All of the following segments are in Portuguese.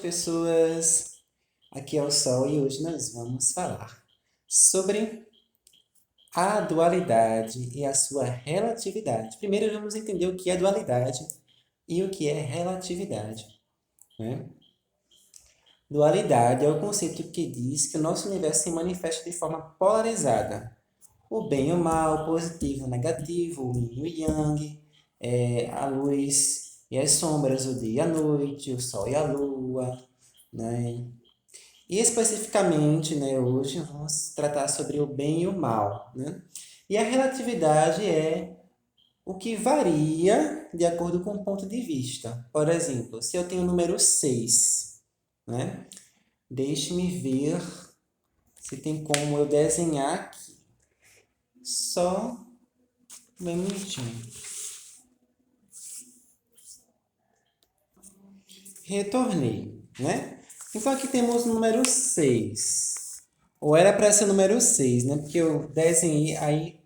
Pessoas, aqui é o Sol e hoje nós vamos falar sobre a dualidade e a sua relatividade. Primeiro vamos entender o que é dualidade e o que é relatividade, né? Dualidade é o conceito que diz que o nosso universo se manifesta de forma polarizada. O bem e o mal, o positivo e o negativo, o yin e o yang, a luz e as sombras, o dia e a noite, o sol e a lua, né? E especificamente, né, hoje vamos tratar sobre o bem e o mal, né? E a relatividade é o que varia de acordo com o ponto de vista. Por exemplo, se eu tenho o número 6, né? Deixe-me ver se tem como eu desenhar aqui. Só um minutinho. Retornei, né? Então aqui temos o número 6. Ou era para ser o número 6, né? Porque eu desenhei aí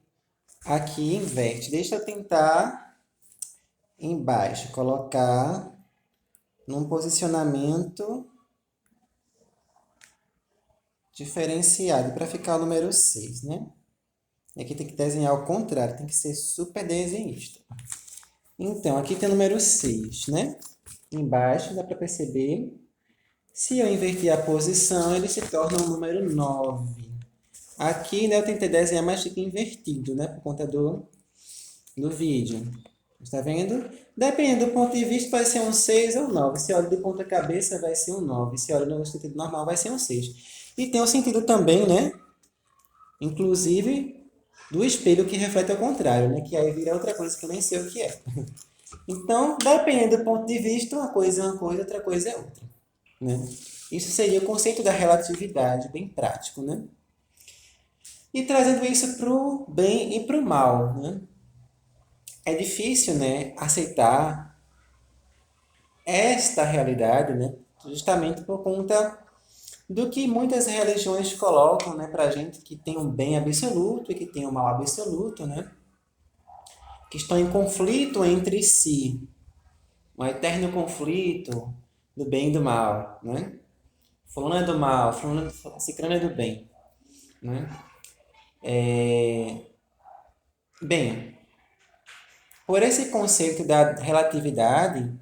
aqui inverte. Deixa eu tentar embaixo, colocar num posicionamento diferenciado para ficar o número 6, né? E aqui tem que desenhar ao contrário, tem que ser super desenhista. Então, aqui tem o número 6, né? Embaixo dá para perceber. Se eu inverter a posição, ele se torna o número 9. Aqui, né, eu tentei desenhar, mas fica invertido, né? Por conta do vídeo. Está vendo? Dependendo do ponto de vista, vai ser um 6 ou 9. Se olha de ponta cabeça, vai ser um 9. Se olha no sentido normal, vai ser um 6. E tem o sentido também, né? Inclusive, do espelho que reflete ao contrário, né? Que aí vira outra coisa que eu nem sei o que é. Então, dependendo do ponto de vista, uma coisa é uma coisa, outra coisa é outra, né? Isso seria o conceito da relatividade, bem prático, né? E trazendo isso para o bem e para o mal, né? É difícil, né, aceitar esta realidade, né, justamente por conta do que muitas religiões colocam, né, para a gente que tem um bem absoluto e que tem um mal absoluto, né, que estão em conflito entre si, um eterno conflito do bem e do mal, né? Fulano é do mal, ciclano é do bem, né? Bem, por esse conceito da relatividade,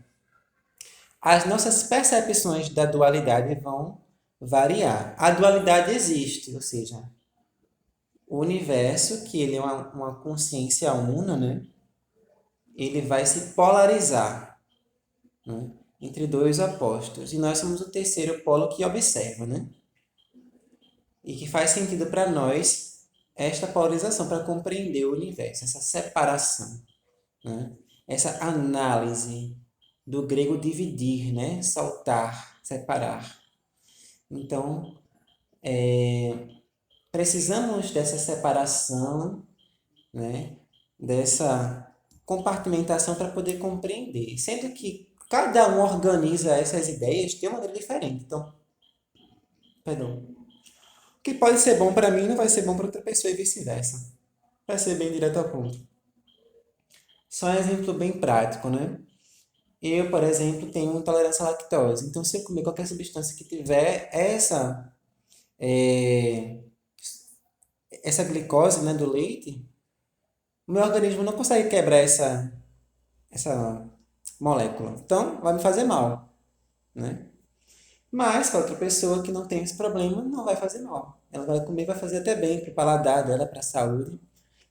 as nossas percepções da dualidade vão variar. A dualidade existe, ou seja, o universo, que ele é uma consciência una, né? Ele vai se polarizar, né? Entre dois opostos. E nós somos o terceiro polo que observa, né? E que faz sentido para nós esta polarização, para compreender o universo, essa separação, né? Essa análise do grego dividir, né? Saltar, separar. Então, precisamos dessa separação, né? Dessa compartimentação para poder compreender. Sendo que cada um organiza essas ideias de uma maneira diferente. Então, perdão. O que pode ser bom para mim não vai ser bom para outra pessoa e vice-versa. Vai ser bem direto ao ponto. Só um exemplo bem prático, né? Eu, por exemplo, tenho intolerância à lactose. Então, se eu comer qualquer substância que tiver essa glicose, né, do leite, o meu organismo não consegue quebrar essa molécula. Então, vai me fazer mal, né? Mas, para outra pessoa que não tem esse problema, não vai fazer mal. Ela vai comer, vai fazer até bem para o paladar dela, para a saúde.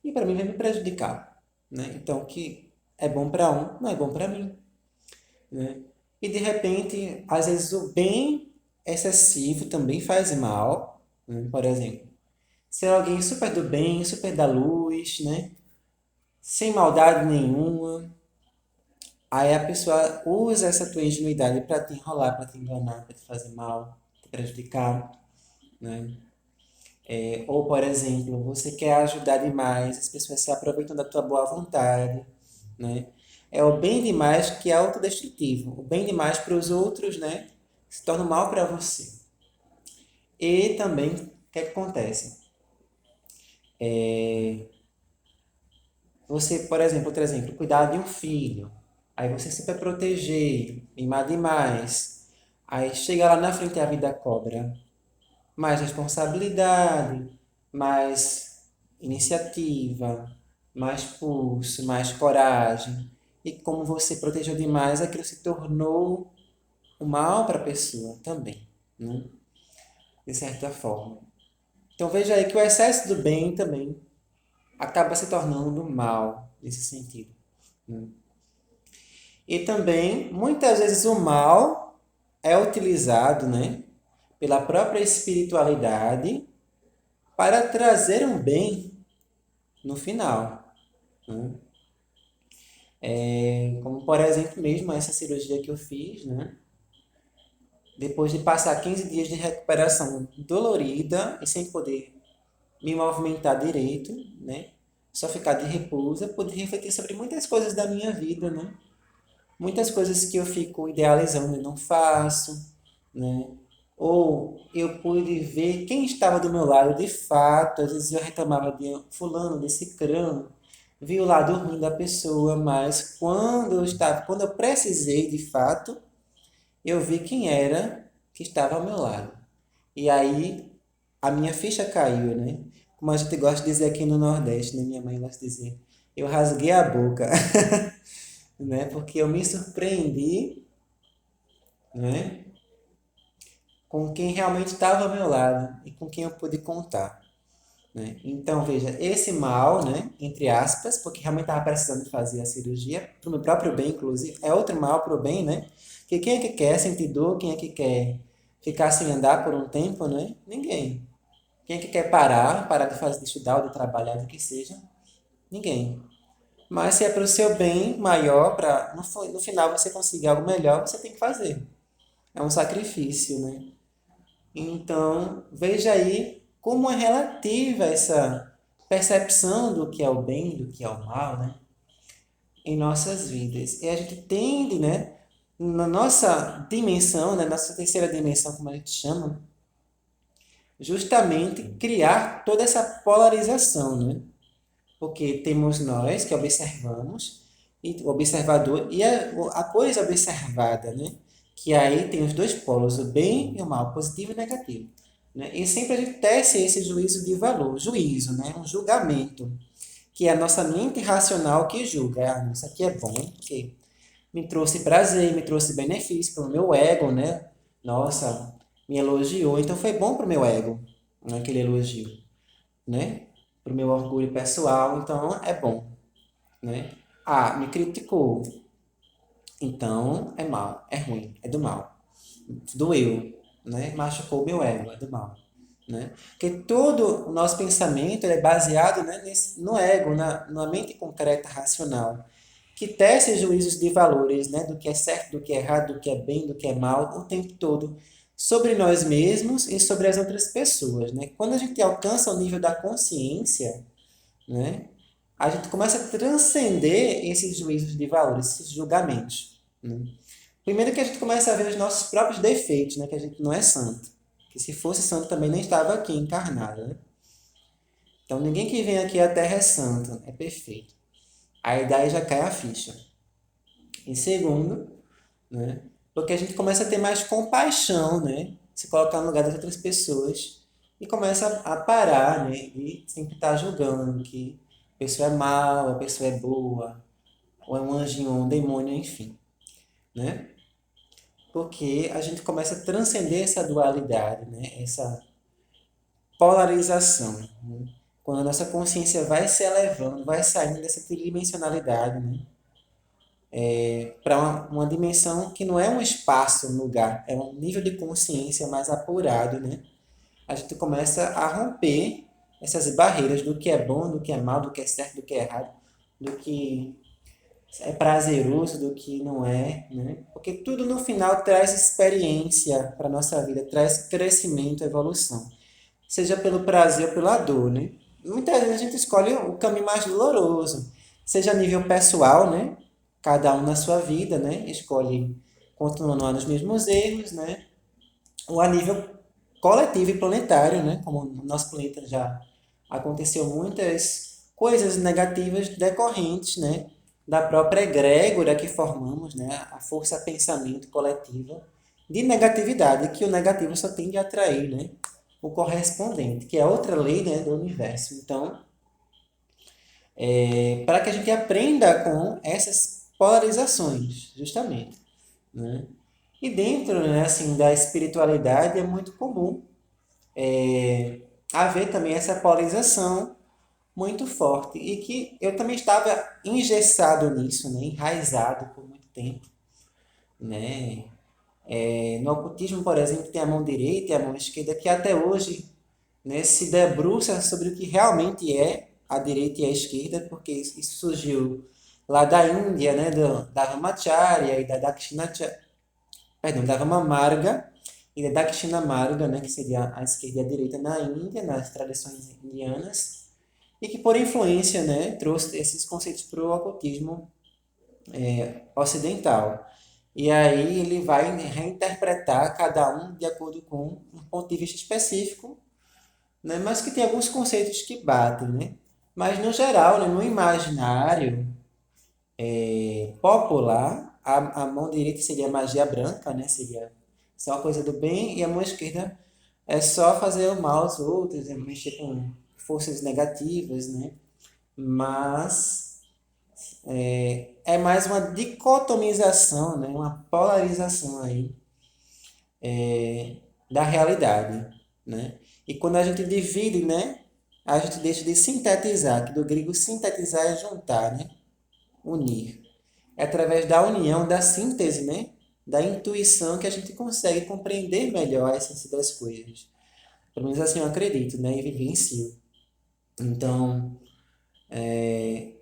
E para mim vai me prejudicar, né? Então, o que é bom para um, não é bom para mim, né? E, de repente, às vezes o bem excessivo também faz mal, né? Por exemplo, ser alguém super do bem, super da luz, né? Sem maldade nenhuma. Aí a pessoa usa essa tua ingenuidade para te enrolar, para te enganar, para te fazer mal, te prejudicar, né? Ou, por exemplo, você quer ajudar demais, as pessoas se aproveitam da tua boa vontade, né? É o bem demais que é autodestrutivo. O bem demais para os outros, né? Se torna mal para você. E também, o que é que acontece? Você, por exemplo, outro exemplo, cuidar de um filho. Aí você super proteger, mimar demais. Aí chega lá na frente a vida cobra mais responsabilidade, mais iniciativa, mais pulso, mais coragem. E como você protegeu demais, aquilo se tornou um mal para a pessoa também, né? De certa forma. Então veja aí que o excesso do bem também acaba se tornando do mal nesse sentido, né? E também, muitas vezes, o mal é utilizado, né, pela própria espiritualidade para trazer um bem no final, né? Como, por exemplo, mesmo essa cirurgia que eu fiz, né? Depois de passar 15 dias de recuperação dolorida e sem poder me movimentar direito, né? Só ficar de repouso, eu pude refletir sobre muitas coisas da minha vida, né? Muitas coisas que eu fico idealizando e não faço, né? Ou eu pude ver quem estava do meu lado de fato. Às vezes eu reclamava de fulano, de cicrano, vi o lado ruim da pessoa, mas quando eu precisei de fato, eu vi quem era que estava ao meu lado. E aí a minha ficha caiu, né? Como a gente gosta de dizer aqui no Nordeste, né? Minha mãe gosta de dizer, eu rasguei a boca, né? Porque eu me surpreendi, né? Com quem realmente estava ao meu lado e com quem eu pude contar, né? Então, veja, esse mal, né, entre aspas, porque realmente estava precisando fazer a cirurgia, para o meu próprio bem, inclusive, é outro mal para o bem, né? Que quem é que quer sentir dor, quem é que quer ficar sem andar por um tempo, né? Ninguém. Quem é que quer parar de fazer, de estudar ou de trabalhar, do que seja? Ninguém. Mas se é para o seu bem maior, para no final você conseguir algo melhor, você tem que fazer. É um sacrifício, né? Então, veja aí como é relativa essa percepção do que é o bem, do que é o mal, né? Em nossas vidas. E a gente tende, né? Na nossa dimensão, na nossa terceira dimensão, como a gente chama, justamente criar toda essa polarização, né? Porque temos nós que observamos, e o observador e a coisa observada, né? Que aí tem os dois polos, o bem e o mal, positivo e negativo, né? E sempre a gente tece esse juízo de valor, juízo, né? Um julgamento, que é a nossa mente racional que julga. Ah, isso aqui é bom, porque me trouxe prazer, me trouxe benefício para o meu ego, né? Nossa, me elogiou, então foi bom para o meu ego, aquele elogio, né? Para o meu orgulho pessoal, então é bom, né? Ah, me criticou, então é mal, é ruim, é do mal. Doeu, né? Machucou meu ego, é do mal, né? Porque todo o nosso pensamento ele é baseado, né, no ego, na mente concreta, racional, que tece juízos de valores, né? Do que é certo, do que é errado, do que é bem, do que é mal, o tempo todo, sobre nós mesmos e sobre as outras pessoas, né? Quando a gente alcança o nível da consciência, né? A gente começa a transcender esses juízos de valores, esses julgamentos, né? Primeiro que a gente começa a ver os nossos próprios defeitos, né? Que a gente não é santo. Que se fosse santo também nem estava aqui encarnado, né? Então ninguém que vem aqui à Terra é santo, é perfeito. Aí daí já cai a ficha. Em segundo, né? Porque a gente começa a ter mais compaixão, né? Se colocar no lugar das outras pessoas e começa a parar, né? E sempre estar julgando que a pessoa é mal, a pessoa é boa, ou é um anjinho, ou um demônio, enfim, né? Porque a gente começa a transcender essa dualidade, né? Essa polarização, né? Quando a nossa consciência vai se elevando, vai saindo dessa tridimensionalidade, né? Para uma dimensão que não é um espaço, um lugar, é um nível de consciência mais apurado, né? A gente começa a romper essas barreiras do que é bom, do que é mal, do que é certo, do que é errado, do que é prazeroso, do que não é, né? Porque tudo no final traz experiência para a nossa vida, traz crescimento, evolução, seja pelo prazer ou pela dor, né? Muitas vezes a gente escolhe o caminho mais doloroso, seja a nível pessoal, né? Cada um na sua vida, né? Escolhe continuar nos mesmos erros, né? Ou a nível coletivo e planetário, né? Como no nosso planeta já aconteceu muitas coisas negativas decorrentes, né? Da própria egrégora que formamos, né? A força pensamento coletiva de negatividade, que o negativo só tende a atrair, né, o correspondente, que é outra lei, né, do universo. Então, para que a gente aprenda com essas polarizações, justamente, né? E dentro, né, assim, da espiritualidade é muito comum haver também essa polarização muito forte e que eu também estava engessado nisso, né, enraizado por muito tempo, né? No ocultismo, por exemplo, tem a mão direita e a mão esquerda que até hoje, né, se debruça sobre o que realmente é a direita e a esquerda, porque isso surgiu lá da Índia, né, da Ramacharya e da Dakshinacharya, perdão, da Ramamarga e da Dakshinamarga, né, que seria a esquerda e a direita na Índia, nas tradições indianas, e que por influência, né, trouxe esses conceitos para o ocultismo ocidental. E aí ele vai reinterpretar cada um de acordo com um ponto de vista específico, né, mas que tem alguns conceitos que batem, né? Mas no geral, né, no imaginário popular, a mão direita seria magia branca, né? Seria só coisa do bem, e a mão esquerda é só fazer o mal aos outros, mexer com forças negativas, né? Mas é mais uma dicotomização, né? Uma polarização aí da realidade, né? E quando a gente divide, né? A gente deixa de sintetizar, que do grego sintetizar é juntar, né? Unir. É através da união, da síntese, né? Da intuição que a gente consegue compreender melhor a essência das coisas. Pelo menos assim eu acredito, né? E vivencio. Então,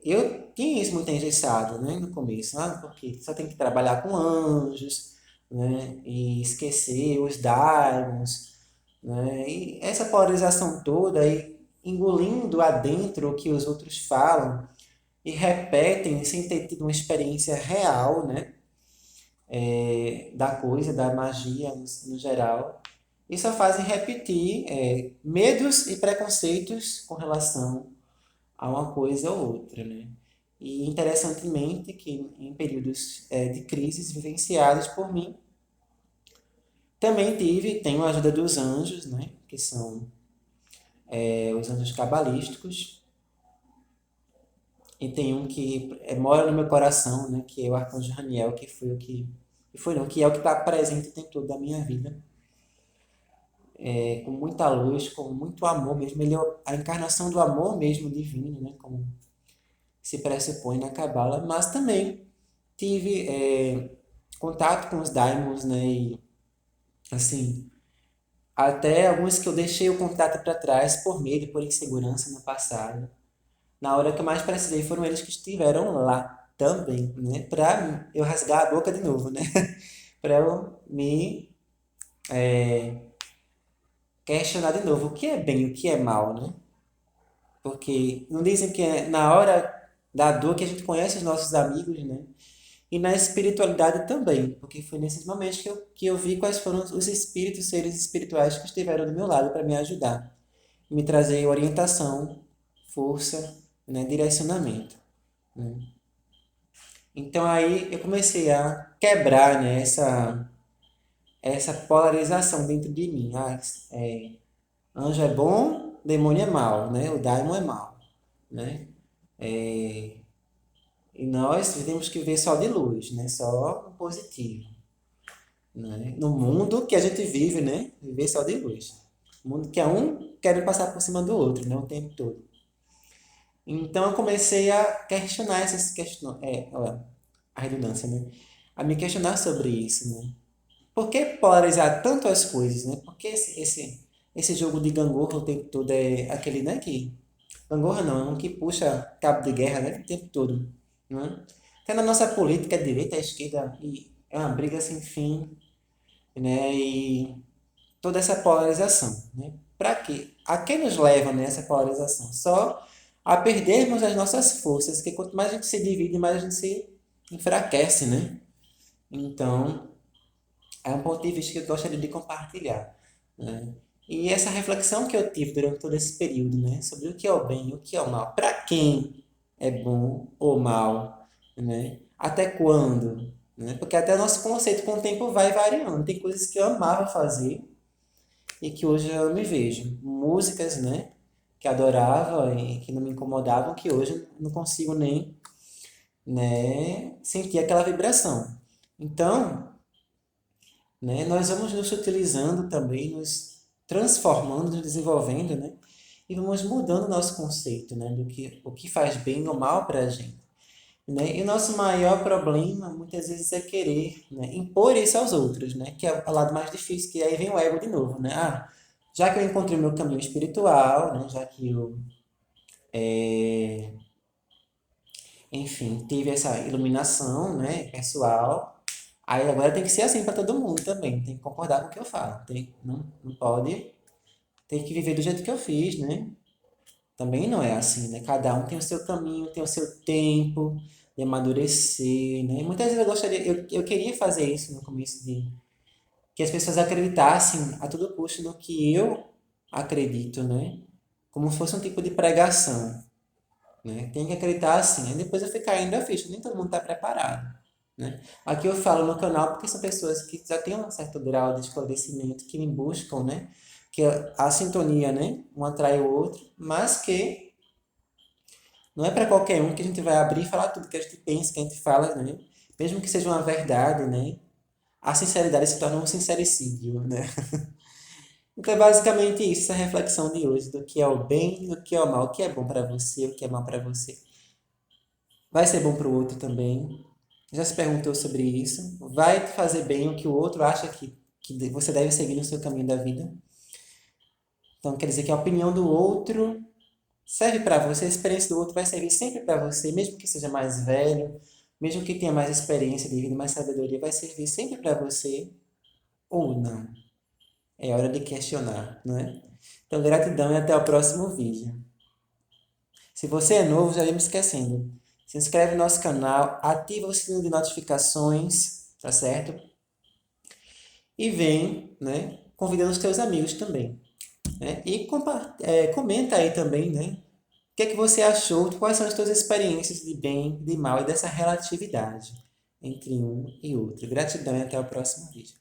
eu tinha isso muito engessado, né? No começo, porque só tem que trabalhar com anjos, né? E esquecer os daimons, né? E essa polarização toda aí engolindo adentro o que os outros falam e repetem sem ter tido uma experiência real, né? Da coisa, da magia no geral, e só fazem repetir medos e preconceitos com relação a uma coisa ou outra, né? E interessantemente que em períodos de crises vivenciados por mim, também tenho a ajuda dos anjos, né? Que são os anjos cabalísticos, e tem um que mora no meu coração, né? Que é o arcanjo Raniel, que é o que está presente o tempo todo da minha vida, com muita luz, com muito amor mesmo. Ele é a encarnação do amor mesmo divino, né? Como se pressupõe na Cabala, mas também tive contato com os daimons, né? E, assim, até alguns que eu deixei o contato para trás por medo, por insegurança no passado. Na hora que eu mais precisei, foram eles que estiveram lá também, né? Para eu rasgar a boca de novo, né? Para eu me questionar de novo o que é bem e o que é mal, né? Porque não dizem que é na hora da dor que a gente conhece os nossos amigos, né? E na espiritualidade também, porque foi nesses momentos que eu vi quais foram os espíritos, seres espirituais que estiveram do meu lado para me ajudar, me trazer orientação, força, né, direcionamento, né? Então aí eu comecei a quebrar, né, essa polarização dentro de mim. Anjo é bom, demônio é mal, né? O daimon é mal, né? E nós temos que ver só de luz, né? Só o positivo, né? No mundo que a gente vive, né? Viver só de luz. Um mundo que é um querendo passar por cima do outro, né? O tempo todo. Então eu comecei a questionar essas questões, olha, a redundância, né? A me questionar sobre isso, né? Por que polarizar tanto as coisas, né? Por que esse jogo de gangorra o tempo todo é aquele, né? Que gangorra não, é um que puxa cabo de guerra, né? O tempo todo, né? Até na nossa política, a direita, a esquerda, e é uma briga sem fim, né? E toda essa polarização, né? Para quê? A que nos leva nessa polarização? Só a perdermos as nossas forças, que quanto mais a gente se divide, mais a gente se enfraquece, né? Então, é um ponto de vista que eu gostaria de compartilhar, né? E essa reflexão que eu tive durante todo esse período, né? Sobre o que é o bem e o que é o mal. Para quem é bom ou mal, né? Até quando? né? Porque até o nosso conceito com o tempo vai variando. Tem coisas que eu amava fazer e que hoje eu me vejo. Músicas, né? Que adorava e que não me incomodavam, que hoje eu não consigo nem, né, sentir aquela vibração. Então, né, nós vamos nos utilizando também, nos transformando, nos desenvolvendo, né? E vamos mudando o nosso conceito, né? Do que, o que faz bem ou mal para a gente. Né? E o nosso maior problema, muitas vezes, é querer, né, impor isso aos outros, né? Que é o lado mais difícil, que aí vem o ego de novo, né? Ah, já que eu encontrei o meu caminho espiritual, né? Já que eu, enfim, tive essa iluminação, né, pessoal, aí agora tem que ser assim para todo mundo também, tem que concordar com o que eu falo, não pode, tem que viver do jeito que eu fiz, né? Também não é assim, né? Cada um tem o seu caminho, tem o seu tempo de amadurecer, né? Muitas vezes eu queria fazer isso no começo de que as pessoas acreditassem a todo custo no que eu acredito, né? Como fosse um tipo de pregação, né? Tem que acreditar assim. Aí depois eu fui caindo a ficha, nem todo mundo está preparado, né? Aqui eu falo no canal porque são pessoas que já têm um certo grau de esclarecimento, que me buscam, né? Que a sintonia, né? Um atrai o outro, mas que não é para qualquer um que a gente vai abrir e falar tudo que a gente pensa, que a gente fala, né? Mesmo que seja uma verdade, né? A sinceridade se torna um sincericídio, né? Então é basicamente isso, a reflexão de hoje, do que é o bem, do que é o mal, o que é bom para você, o que é mal para você. Vai ser bom para o outro também. Já se perguntou sobre isso? Vai te fazer bem o que o outro acha que você deve seguir no seu caminho da vida? Então quer dizer que a opinião do outro serve para você, a experiência do outro vai servir sempre para você, mesmo que seja mais velho, mesmo que tenha mais experiência de vida, mais sabedoria, vai servir sempre para você ou não. É hora de questionar, não é? Então, gratidão e até o próximo vídeo. Se você é novo, já ia me esquecendo. Se inscreve no nosso canal, ativa o sininho de notificações, tá certo? E vem, né, convidando os teus amigos também, né? E comenta aí também, né? O que é que você achou? Quais são as suas experiências de bem, de mal e dessa relatividade entre um e outro? Gratidão e até o próximo vídeo.